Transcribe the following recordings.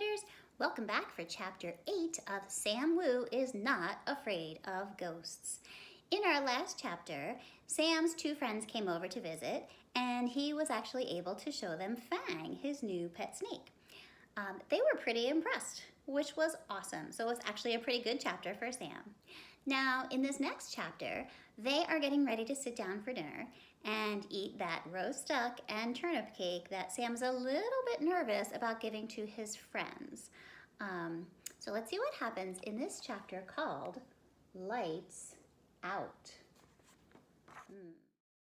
Explorators! Welcome back for Chapter 8 of Sam Wu is Not Afraid of Ghosts. In our last chapter, Sam's two friends came over to visit, and he was actually able to show them Fang, his new pet snake. They were pretty impressed, which was awesome. So it was actually a pretty good chapter for Sam. Now, in this next chapter, they are getting ready to sit down for dinner and eat that roast duck and turnip cake that Sam's a little bit nervous about giving to his friends. So let's see what happens in this chapter called Lights Out.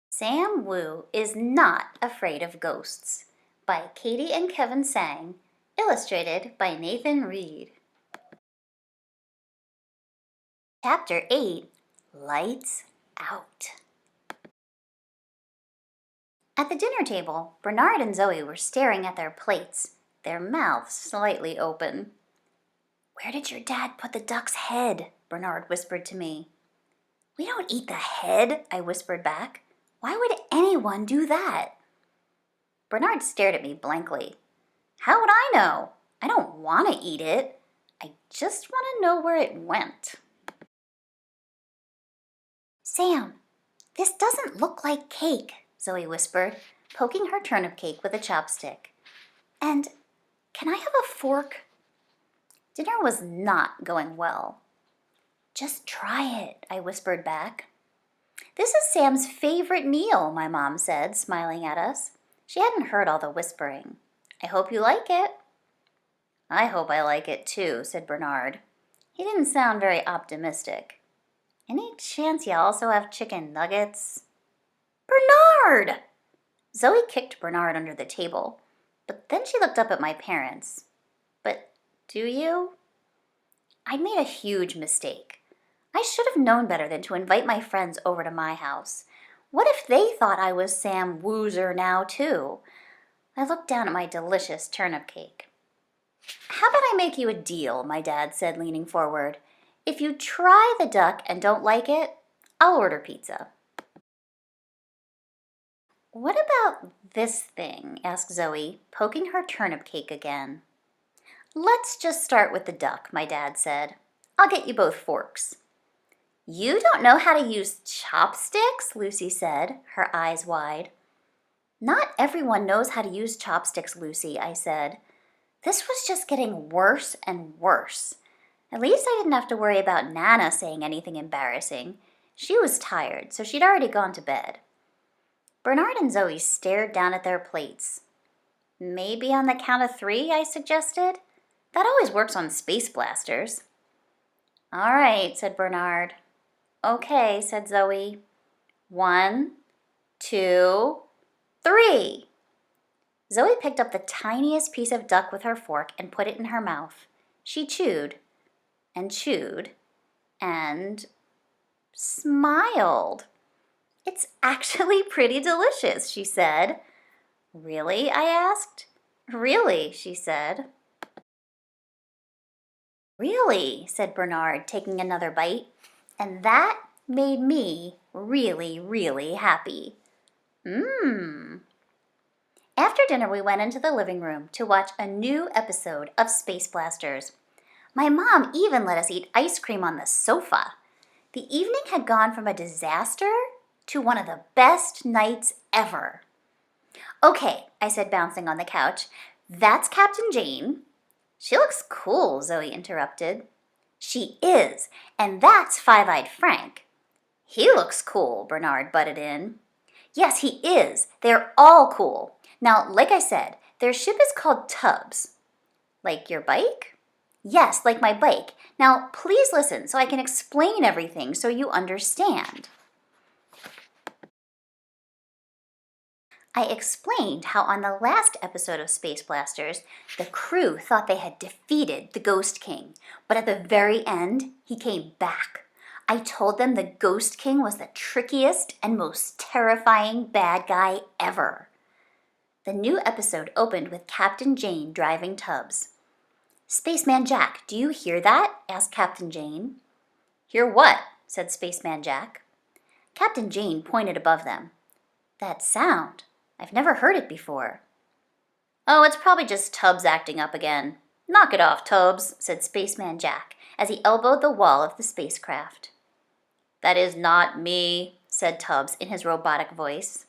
Sam Wu is Not Afraid of Ghosts by Katie and Kevin Sang, illustrated by Nathan Reed. Chapter 8, Lights Out. At the dinner table, Bernard and Zoe were staring at their plates, their mouths slightly open. "Where did your dad put the duck's head?" Bernard whispered to me. "We don't eat the head," I whispered back. "Why would anyone do that?" Bernard stared at me blankly. "How would I know? I don't want to eat it. I just want to know where it went." "Sam, this doesn't look like cake," Zoe whispered, poking her turnip cake with a chopstick. "And can I have a fork?" Dinner was not going well. "Just try it," I whispered back. "This is Sam's favorite meal," my mom said, smiling at us. She hadn't heard all the whispering. "I hope you like it." "I hope I like it too," said Bernard. He didn't sound very optimistic. "Any chance you also have chicken nuggets?" "Bernard!" Zoe kicked Bernard under the table, but then she looked up at my parents. "But do you?" I'd made a huge mistake. I should have known better than to invite my friends over to my house. What if they thought I was Sam Woozer now, too? I looked down at my delicious turnip cake. "How about I make you a deal?" my dad said, leaning forward. "If you try the duck and don't like it, I'll order pizza." "What about this thing?" asked Zoe, poking her turnip cake again. "Let's just start with the duck," my dad said. "I'll get you both forks." "You don't know how to use chopsticks?" Lucy said, her eyes wide. "Not everyone knows how to use chopsticks, Lucy," I said. This was just getting worse and worse. At least I didn't have to worry about Nana saying anything embarrassing. She was tired, so she'd already gone to bed. Bernard and Zoe stared down at their plates. "Maybe on the count of 3, I suggested. That always works on space blasters." "All right," said Bernard. "Okay," said Zoe. 1, 2, 3. Zoe picked up the tiniest piece of duck with her fork and put it in her mouth. She chewed and chewed and smiled. "It's actually pretty delicious," she said. "Really?" I asked. "Really," she said. "Really," said Bernard, taking another bite. And that made me really, really happy. After dinner, we went into the living room to watch a new episode of Space Blasters. My mom even let us eat ice cream on the sofa. The evening had gone from a disaster to one of the best nights ever. "Okay," I said, bouncing on the couch. "That's Captain Jane." "She looks cool," Zoe interrupted. "She is, and that's Five-Eyed Frank." "He looks cool," Bernard butted in. "Yes, he is. They're all cool. Now, like I said, their ship is called Tubbs." "Like your bike?" "Yes, like my bike. Now, please listen so I can explain everything so you understand." I explained how on the last episode of Space Blasters, the crew thought they had defeated the Ghost King, but at the very end, he came back. I told them the Ghost King was the trickiest and most terrifying bad guy ever. The new episode opened with Captain Jane driving Tubbs. "Spaceman Jack, do you hear that?" asked Captain Jane. "Hear what?" said Spaceman Jack. Captain Jane pointed above them. "That sound. I've never heard it before." "Oh, it's probably just Tubbs acting up again. Knock it off, Tubbs, said Spaceman Jack as he elbowed the wall of the spacecraft. That is not me, said Tubbs in his robotic voice.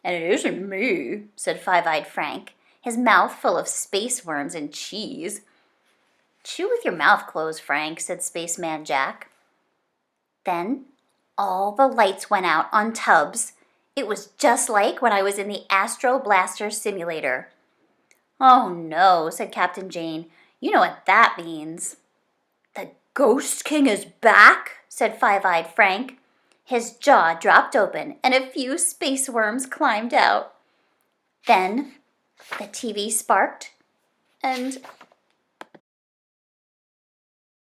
And it isn't me, said Five-Eyed Frank, his mouth full of space worms and cheese. Chew with your mouth closed, Frank, said Spaceman Jack. Then all the lights went out on Tubbs. It was just like when I was in the Astro Blaster simulator. Oh no, said Captain Jane. You know what that means. The Ghost King is back, said Five-Eyed Frank. His jaw dropped open and a few space worms climbed out. Then the TV sparked and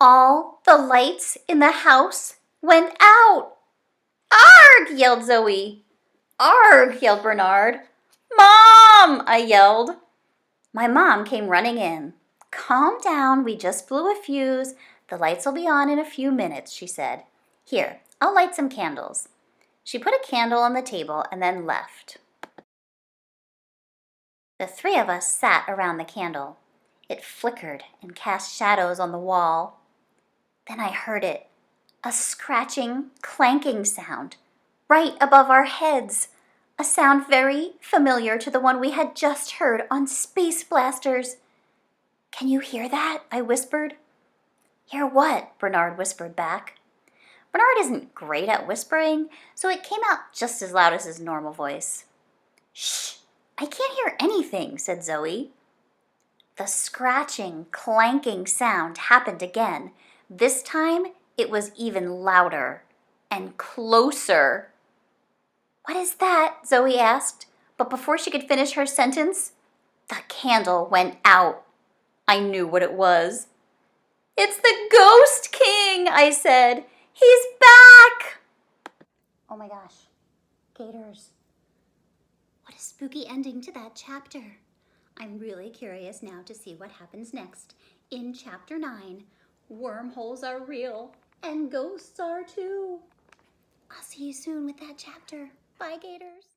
all the lights in the house went out. Arg! Yelled Zoe. Arg! Yelled Bernard. Mom! I yelled. My mom came running in. Calm down, we just blew a fuse. The lights will be on in a few minutes, she said. Here, I'll light some candles. She put a candle on the table and then left. The three of us sat around the candle. It flickered and cast shadows on the wall. Then I heard it, a scratching, clanking sound, right above our heads. A sound very familiar to the one we had just heard on Space Blasters. Can you hear that? I whispered. Hear what? Bernard whispered back. Bernard isn't great at whispering, so it came out just as loud as his normal voice. Shh! I can't hear anything, said Zoe. The scratching, clanking sound happened again. This time, it was even louder and closer. What is that? Zoe asked, but before she could finish her sentence, the candle went out. I knew what it was. It's the Ghost King, I said. He's back! Oh my gosh, Gators. What a spooky ending to that chapter. I'm really curious now to see what happens next. In Chapter 9, wormholes are real and ghosts are too. I'll see you soon with that chapter. Bye, Gators.